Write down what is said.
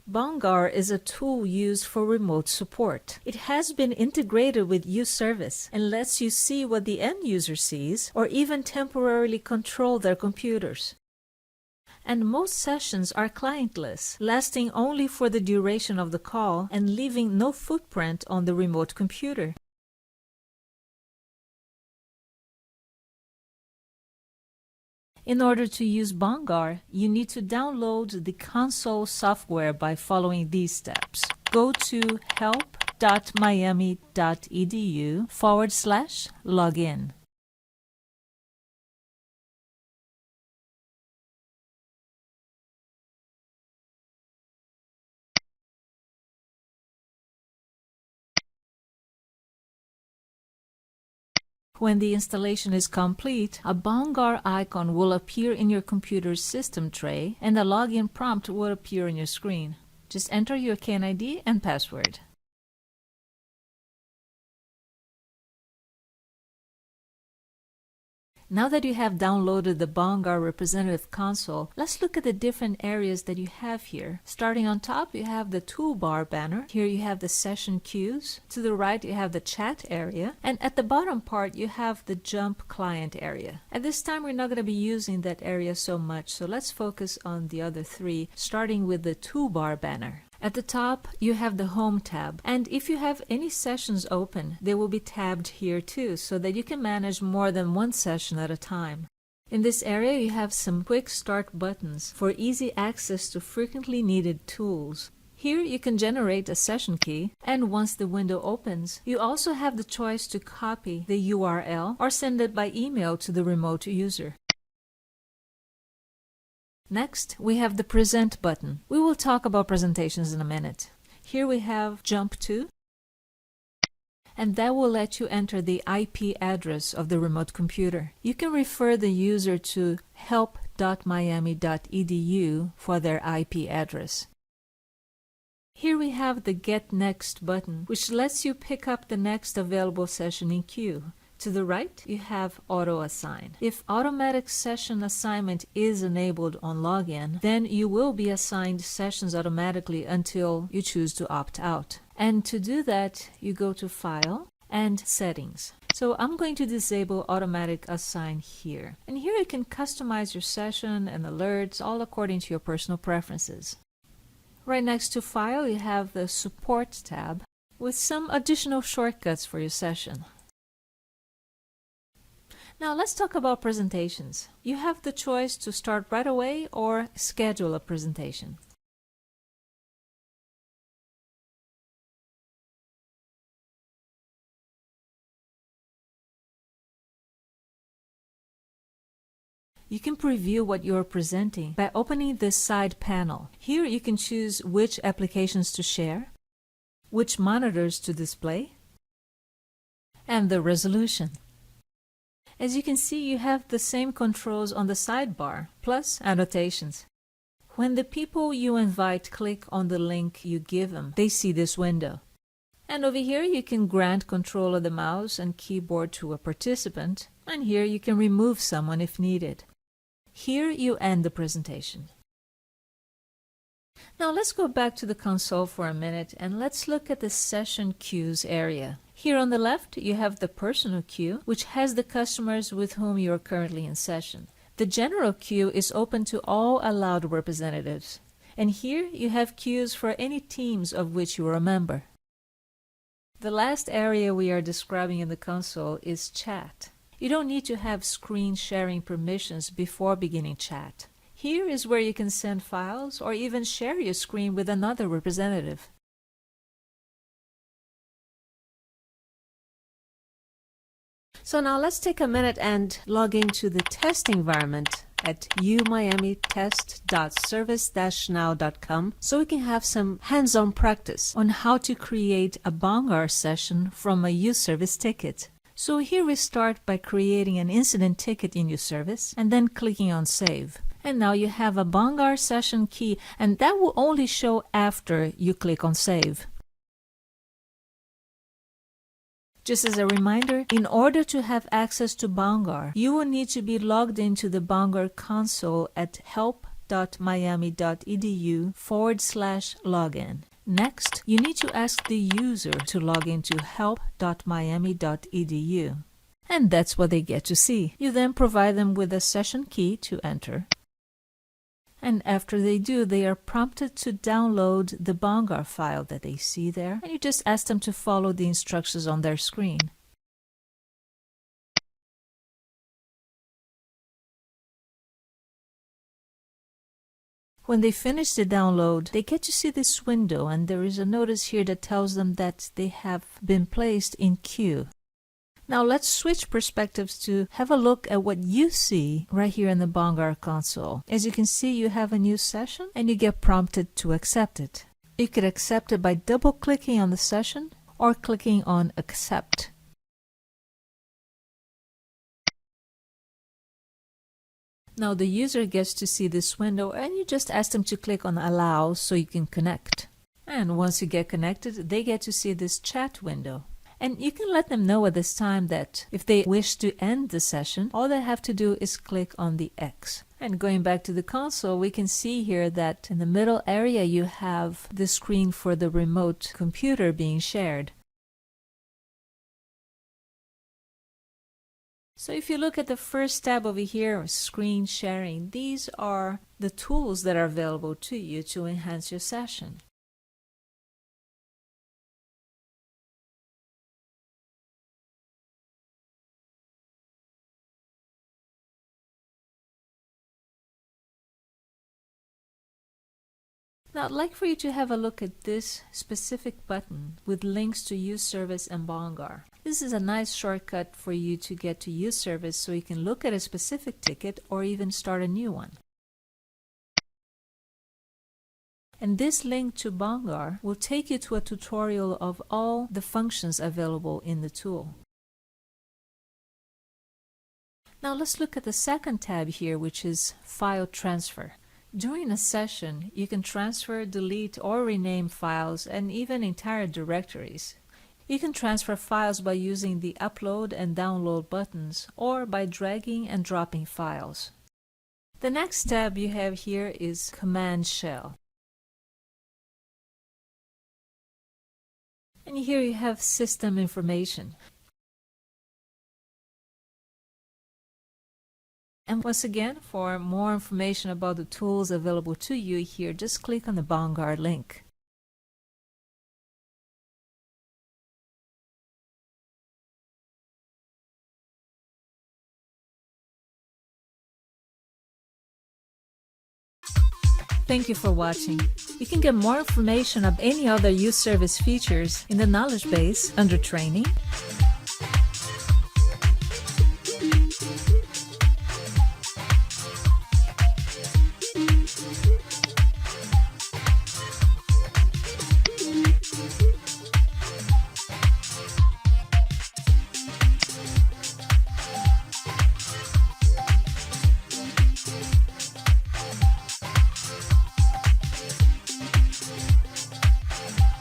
Bomgar is a tool used for remote support. It has been integrated with UService and lets you see what the end user sees or even temporarily control their computers. And most sessions are clientless, lasting only for the duration of the call and leaving no footprint on the remote computer. In order to use Bomgar, you need to download the console software by following these steps. Go to help.miami.edu/login. When the installation is complete, a Bomgar icon will appear in your computer's system tray and a login prompt will appear on your screen. Just enter your KNID and password. Now that you have downloaded the Bomgar Representative Console, let's look at the different areas that you have here. Starting on top, you have the toolbar banner. Here you have the session queues. To the right, you have the chat area. And at the bottom part, you have the jump client area. At this time, we're not going to be using that area so much, so let's focus on the other three, starting with the toolbar banner. At the top, you have the Home tab, and if you have any sessions open, they will be tabbed here too, so that you can manage more than one session at a time. In this area, you have some quick start buttons for easy access to frequently needed tools. Here you can generate a session key, and once the window opens, you also have the choice to copy the URL or send it by email to the remote user. Next, we have the Present button. We will talk about presentations in a minute. Here we have Jump to, and that will let you enter the IP address of the remote computer. You can refer the user to help.miami.edu for their IP address. Here we have the Get Next button, which lets you pick up the next available session in queue. To the right, you have Auto Assign. If automatic session assignment is enabled on login, then you will be assigned sessions automatically until you choose to opt out. And to do that, you go to File and Settings. So I'm going to disable Automatic Assign here. And here you can customize your session and alerts, all according to your personal preferences. Right next to File, you have the Support tab with some additional shortcuts for your session. Now let's talk about presentations. You have the choice to start right away or schedule a presentation. You can preview what you're presenting by opening this side panel. Here you can choose which applications to share, which monitors to display, and the resolution. As you can see, you have the same controls on the sidebar, plus annotations. When the people you invite click on the link you give them, they see this window. And over here, you can grant control of the mouse and keyboard to a participant, and here you can remove someone if needed. Here you end the presentation. Now let's go back to the console for a minute and let's look at the session queues area. Here on the left, you have the personal queue, which has the customers with whom you are currently in session. The general queue is open to all allowed representatives. And here you have queues for any teams of which you are a member. The last area we are describing in the console is chat. You don't need to have screen sharing permissions before beginning chat. Here is where you can send files or even share your screen with another representative. So now let's take a minute and log into the test environment at umiamitest.service-now.com so we can have some hands-on practice on how to create a Bomgar session from a UService ticket. So here we start by creating an incident ticket in UService and then clicking on Save. And now you have a Bomgar session key, and that will only show after you click on Save. Just as a reminder, in order to have access to Bomgar, you will need to be logged into the Bomgar console at help help.miami.edu/login. Next, you need to ask the user to log into help.miami.edu. And that's what they get to see. You then provide them with a session key to enter. And after they do, they are prompted to download the Bomgar file that they see there. And you just ask them to follow the instructions on their screen. When they finish the download, they get to see this window, and there is a notice here that tells them that they have been placed in queue. Now let's switch perspectives to have a look at what you see right here in the Bomgar console. As you can see, you have a new session and you get prompted to accept it. You could accept it by double-clicking on the session or clicking on Accept. Now the user gets to see this window, and you just ask them to click on Allow so you can connect. And once you get connected, they get to see this chat window. And you can let them know at this time that if they wish to end the session, all they have to do is click on the X. And going back to the console, we can see here that in the middle area you have the screen for the remote computer being shared. So if you look at the first tab over here, screen sharing, these are the tools that are available to you to enhance your session. Now I'd like for you to have a look at this specific button with links to UService and Bomgar. This is a nice shortcut for you to get to UService so you can look at a specific ticket or even start a new one. And this link to Bomgar will take you to a tutorial of all the functions available in the tool. Now let's look at the second tab here, which is File Transfer. During a session, you can transfer, delete, or rename files and even entire directories. You can transfer files by using the upload and download buttons or by dragging and dropping files. The next tab you have here is Command Shell. And here you have system information. And once again, for more information about the tools available to you here, just click on the Bomgar link. Thank you for watching. You can get more information of any other UService features in the knowledge base under Training,